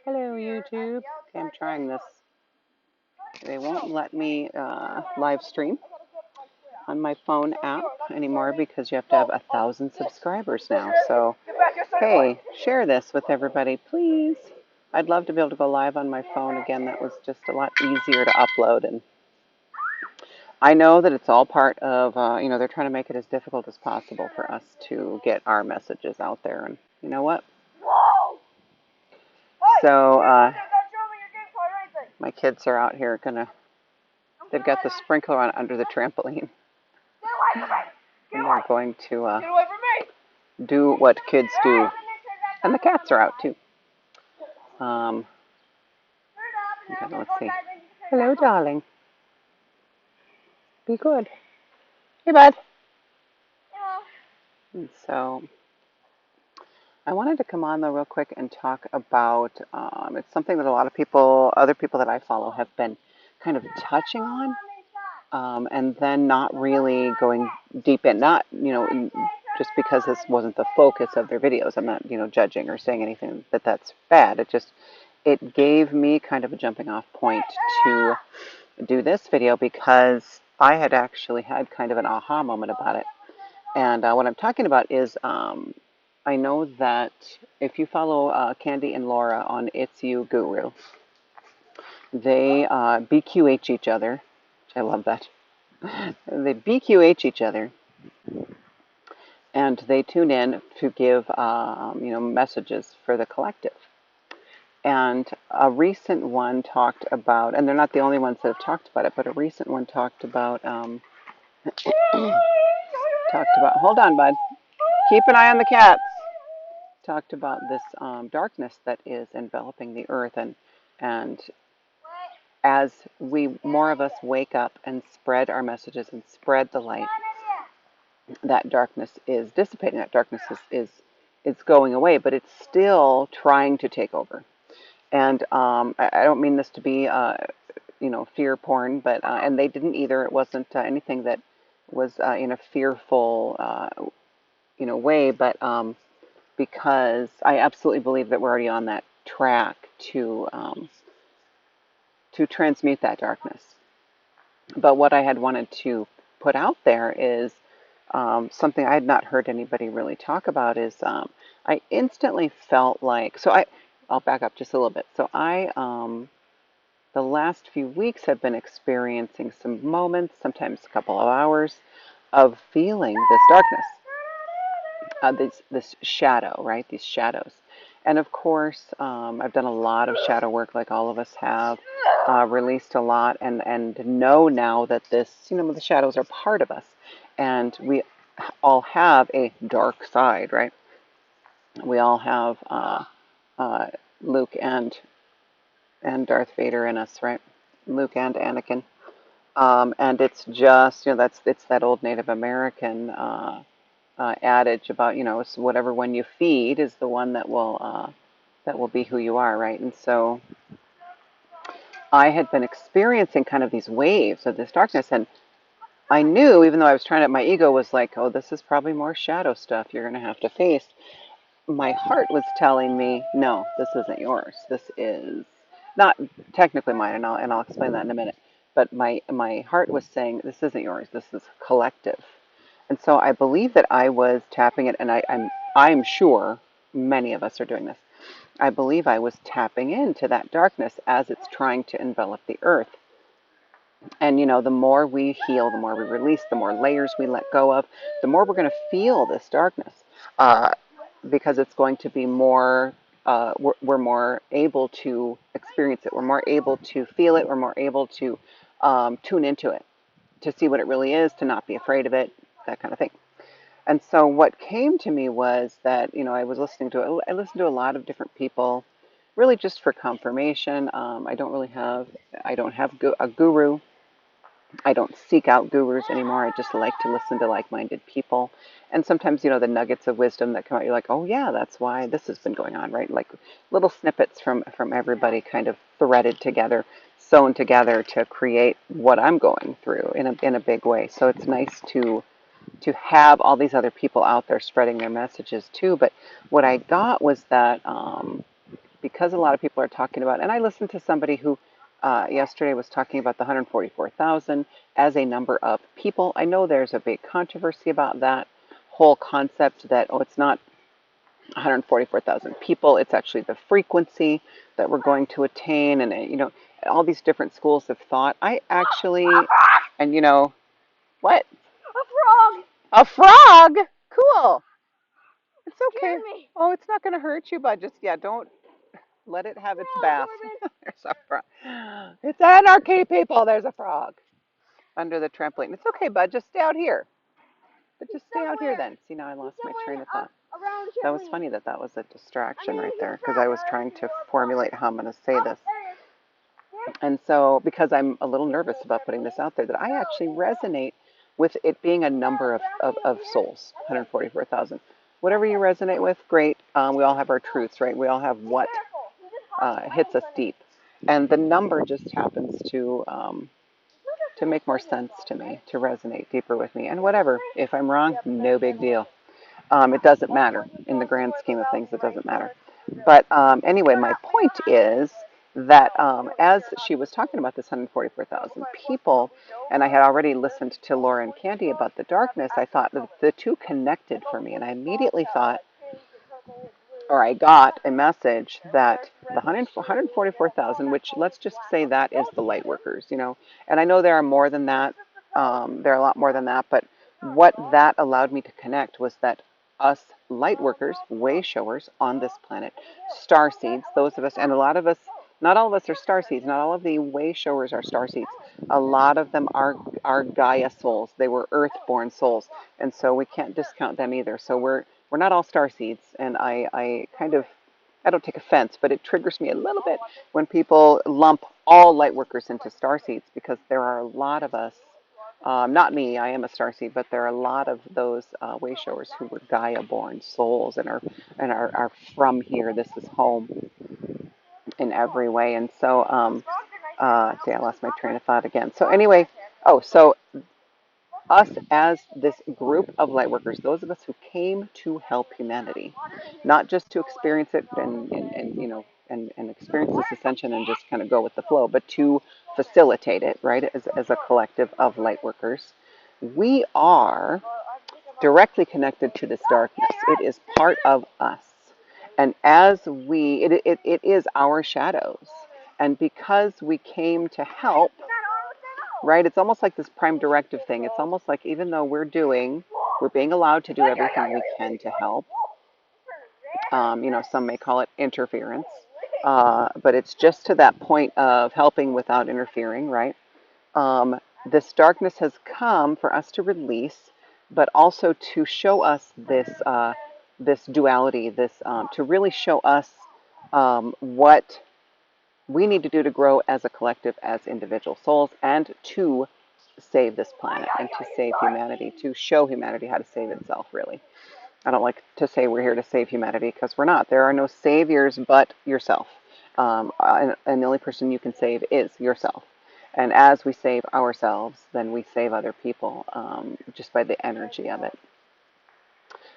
Hello, YouTube. Okay, I'm trying this. They won't let me live stream on my phone app anymore because you have to have 1,000 subscribers now. So, hey, share this with everybody, please. I'd love to be able to go live on my phone again. That was just a lot easier to upload. And I know that it's all part of, they're trying to make it as difficult as possible for us to get our messages out there. And you know what? So, my kids are out here they've got the sprinkler on under the trampoline. And they're going to do what kids do. And the cats are out too. Let's see. Hello, darling. Be good. Hey, bud. And so I wanted to come on though real quick and talk about, it's something that a lot of people, other people that I follow have been kind of touching on. And then not really going deep in, not, just because this wasn't the focus of their videos. I'm not, judging or saying anything that's bad. It gave me kind of a jumping off point to do this video because I had actually had kind of an aha moment about it. And what I'm talking about is I know that if you follow Candy and Laura on It's You Guru, they BQH each other. I love that. They BQH each other, and they tune in to give, messages for the collective. And a recent one talked about, and they're not the only ones that have talked about it, but a recent one talked about, hold on, bud, keep an eye on the cats. Talked about this darkness that is enveloping the earth, and as more of us wake up and spread our messages and spread the light, that darkness is dissipating. That darkness is going away, but it's still trying to take over. And I don't mean this to be, fear porn, but and they didn't either. It wasn't anything that was in a fearful, way, but because I absolutely believe that we're already on that track to transmute that darkness. But what I had wanted to put out there is something I had not heard anybody really talk about is I instantly felt like, I'll back up just a little bit. So the last few weeks have been experiencing some moments, sometimes a couple of hours, of feeling this darkness, this shadow, right? These shadows. And of course, I've done a lot of shadow work like all of us have, released a lot, and know now that the shadows are part of us. And we all have a dark side, right? We all have Luke and Darth Vader in us, right? Luke and Anakin. And it's just, it's that old Native American adage about, it's whatever one you feed is the one that will be who you are, right? And so I had been experiencing kind of these waves of this darkness, and I knew, even though I was trying to, my ego was like, oh, this is probably more shadow stuff you're going to have to face. My heart was telling me, no, this isn't yours. This is not technically mine, and I'll explain that in a minute. But my heart was saying, this isn't yours. This is collective. And so I believe that I was tapping it, and I'm sure many of us are doing this. I believe I was tapping into that darkness as it's trying to envelop the earth. And, the more we heal, the more we release, the more layers we let go of, the more we're going to feel this darkness. Because it's going to be more, we're more able to experience it. We're more able to feel it. We're more able to tune into it, to see what it really is, to not be afraid of it, that kind of thing. And so what came to me was that, I listened to a lot of different people, really just for confirmation. I don't have a guru. I don't seek out gurus anymore. I just like to listen to like-minded people. And sometimes, the nuggets of wisdom that come out, you're like, oh yeah, that's why this has been going on, right? Like little snippets from everybody kind of threaded together, sewn together to create what I'm going through in a big way. So it's nice to have all these other people out there spreading their messages too. But what I got was that because a lot of people are talking about, and I listened to somebody who yesterday was talking about the 144,000 as a number of people. I know there's a big controversy about that whole concept that, oh, it's not 144,000 people, it's actually the frequency that we're going to attain, and all these different schools of thought. I actually, and what? A frog? Cool. It's okay. Oh, it's not going to hurt you, but just, yeah, don't let it have its bath. There's a frog. It's anarchy, people. There's a frog under the trampoline. It's okay, bud. Just stay out here. But just stay out here then. See, now I lost my train of thought. That was funny that was a distraction right there because I was trying to formulate how I'm going to say this. And so, because I'm a little nervous about putting this out there, that I actually resonate with it being a number of souls, 144,000. Whatever you resonate with, great. We all have our truths, right? We all have what hits us deep. And the number just happens to make more sense to me, to resonate deeper with me. And whatever, if I'm wrong, no big deal. It doesn't matter. In the grand scheme of things, it doesn't matter. But anyway, my point is that as she was talking about this 144,000 people, and I had already listened to Laura and Candy about the darkness, I thought that the two connected for me. And I immediately thought, or I got a message that the 144,000, which let's just say that is the Lightworkers, and I know there are more than that. There are a lot more than that, but what that allowed me to connect was that us Lightworkers, way showers on this planet, star seeds, those of us, and a lot of us, not all of us are star seeds, not all of the way showers are star seeds. A lot of them are Gaia souls. They were earth-born souls, and so we can't discount them either. So we're not all star seeds, and I don't take offense, but it triggers me a little bit when people lump all light workers into star seeds, because there are a lot of us, not me, I am a star seed, but there are a lot of those way showers who were Gaia-born souls and are from here. This is home in every way. And so, see, I lost my train of thought again. So anyway, so us as this group of lightworkers, those of us who came to help humanity, not just to experience it and experience this ascension and just kind of go with the flow, but to facilitate it, right, as a collective of lightworkers. We are directly connected to this darkness. It is part of us. And as it is our shadows. And because we came to help, right? It's almost like this prime directive thing. It's almost like even though we're being allowed to do everything we can to help. Some may call it interference, but it's just to that point of helping without interfering, right? This darkness has come for us to release, but also to show us this duality, to really show us what we need to do to grow as a collective, as individual souls, and to save this planet and to save humanity, to show humanity how to save itself, really. I don't like to say we're here to save humanity, because we're not. There are no saviors but yourself. And the only person you can save is yourself. And as we save ourselves, then we save other people, just by the energy of it.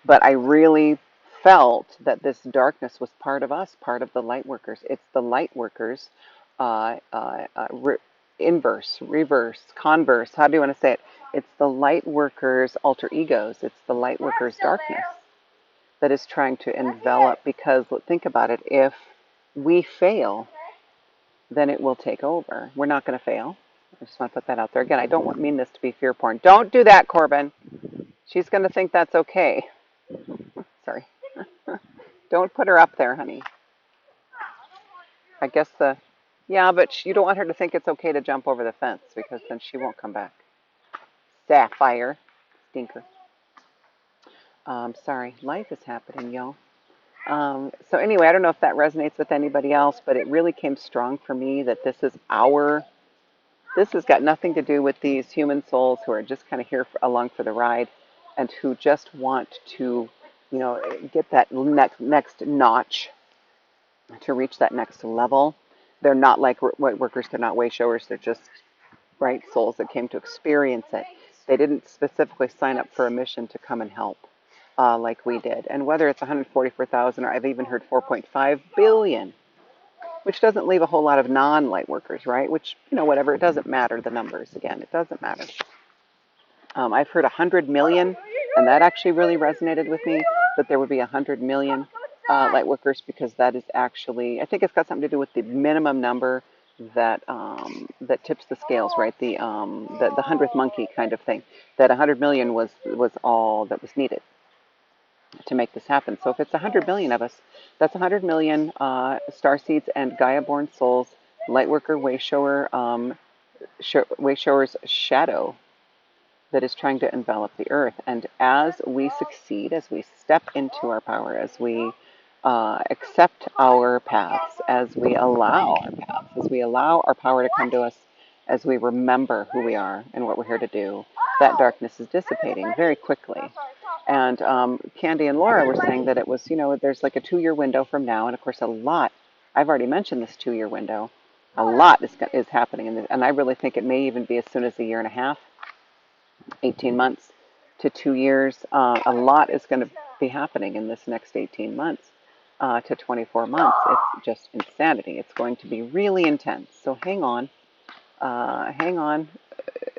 But I really felt that this darkness was part of us, part of the light workers. It's the light workers, inverse, reverse, converse. How do you want to say it? It's the light workers' alter egos. It's the light workers' darkness that is trying to envelop. Because think about it. If we fail, then it will take over. We're not going to fail. I just want to put that out there. Again, I don't mean this to be fear porn. Don't do that, Corbin. She's going to think that's okay. Sorry. Don't put her up there, honey. I guess yeah, but you don't want her to think it's okay to jump over the fence, because then she won't come back. Sapphire. Stinker. Sorry. Life is happening, y'all. So anyway, I don't know if that resonates with anybody else, but it really came strong for me that this has got nothing to do with these human souls who are just kind of here along for the ride, and who just want to, get that next notch, to reach that next level. They're not like light workers. They're not way showers. They're just right souls that came to experience it. They didn't specifically sign up for a mission to come and help, like we did. And whether it's 144,000 or I've even heard 4.5 billion, which doesn't leave a whole lot of non-light workers, right? Which, whatever, it doesn't matter, the numbers, again, it doesn't matter. I've heard 100 million, and that actually really resonated with me, that there would be 100 million light workers, because that is actually, I think it's got something to do with the minimum number that tips the scales, right? The 100th monkey kind of thing. That 100 million was all that was needed to make this happen. So if it's 100 million of us, that's 100 million star seeds and Gaia-born souls, Lightworker, Wayshower's shadow that is trying to envelop the earth. And as we succeed, as we step into our power, as we accept our paths, as we allow our paths, as we allow our power to come to us, as we remember who we are and what we're here to do, that darkness is dissipating very quickly. And Candy and Laura were saying that it was, there's like a 2-year window from now. And of course, a lot, I've already mentioned this 2-year window, a lot is happening. And I really think it may even be as soon as a year and a half, 18 months to 2 years. A lot is going to be happening in this next 18 months to 24 months. It's just insanity. It's going to be really intense. So hang on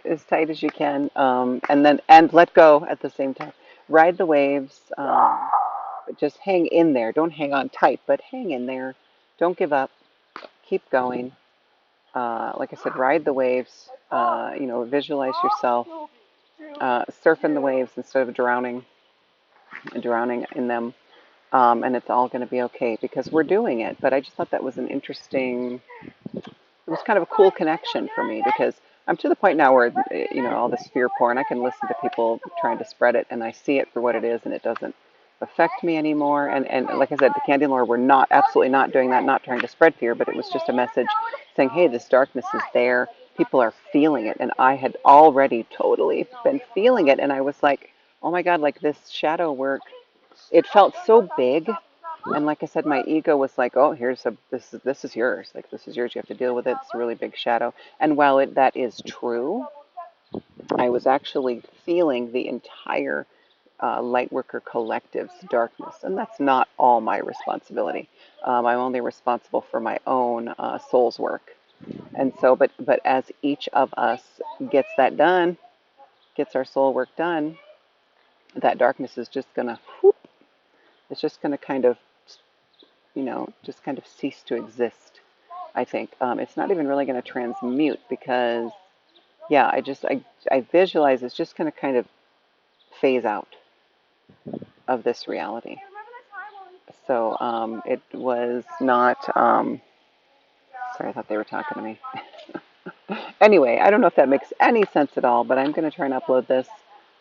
as tight as you can, and let go at the same time. Ride the waves. Just hang in there. Don't hang on tight, but hang in there. Don't give up. Keep going. Like I said, ride the waves. Visualize yourself surfing the waves instead of drowning in them. And it's all going to be okay, because we're doing it. But I just thought that was it was kind of a cool connection for me, because I'm to the point now where, all this fear porn, I can listen to people trying to spread it, and I see it for what it is, and it doesn't affect me anymore. And like I said, the Candy and Laura were absolutely not doing that, not trying to spread fear, but it was just a message saying, hey, this darkness is there. People are feeling it. And I had already totally been feeling it. And I was like, oh my God, like this shadow work, it felt so big. And like I said, my ego was like, oh, this is yours. Like, this is yours. You have to deal with it. It's a really big shadow. And while that is true, I was actually feeling the entire Lightworker collective's darkness. And that's not all my responsibility. I'm only responsible for my own soul's work. And so, but as each of us gets that done, gets our soul work done, that darkness is just going to, it's just going to kind of, just kind of cease to exist, I think. It's not even really going to transmute, because, yeah, I visualize it's just going to kind of phase out of this reality. So it was not, sorry, I thought they were talking to me. Anyway, I don't know if that makes any sense at all, but I'm going to try and upload this.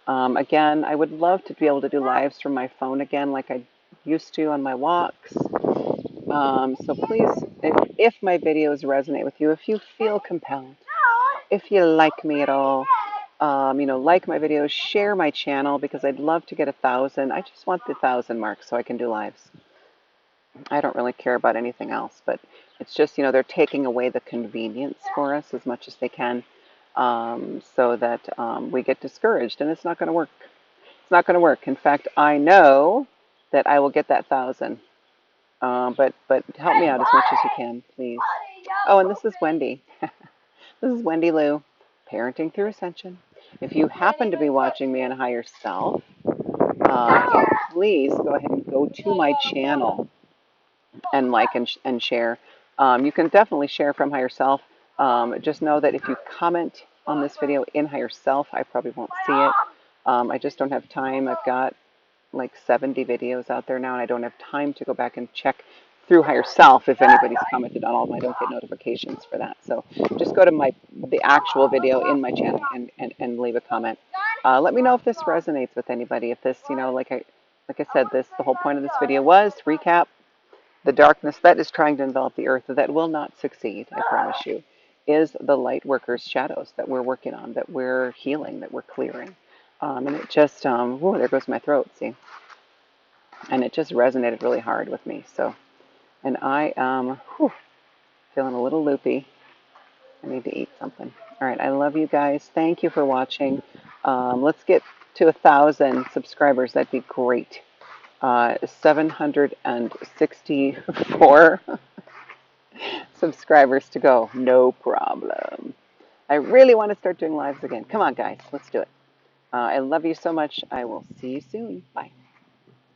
Again, I would love to be able to do lives from my phone again, like I used to on my walks. So please, if my videos resonate with you, if you feel compelled, if you like me at all, like my videos, share my channel, because I'd love to get 1,000. I just want the 1,000 mark so I can do lives. I don't really care about anything else, but it's just, they're taking away the convenience for us as much as they can, so that we get discouraged, and it's not going to work. It's not going to work. In fact, I know that I will get that 1,000. But help me out as much as you can, please. Oh, and this is Wendy. This is Wendy Lou, Parenting Through Ascension. If you happen to be watching me on Higher Self, please go ahead and go to my channel and like and share. You can definitely share from Higher Self. Just know that if you comment on this video in Higher Self, I probably won't see it. I just don't have time. I've got like 70 videos out there now, and I don't have time to go back and check through Higher Self if anybody's commented on all of them. I don't get notifications for that. So just go to the actual video in my channel and leave a comment. Let me know if this resonates with anybody. If this, like I said, the whole point of this video was to recap the darkness that is trying to envelop the earth, that will not succeed, I promise you, is the Lightworkers' shadows that we're working on, that we're healing, that we're clearing. And it just, whoa, there goes my throat, see? And it just resonated really hard with me. So, and I am feeling a little loopy. I need to eat something. All right, I love you guys. Thank you for watching. Let's get to 1,000 subscribers. That'd be great. 764 subscribers to go. No problem. I really want to start doing lives again. Come on, guys. Let's do it. I love you so much. I will see you soon. Bye.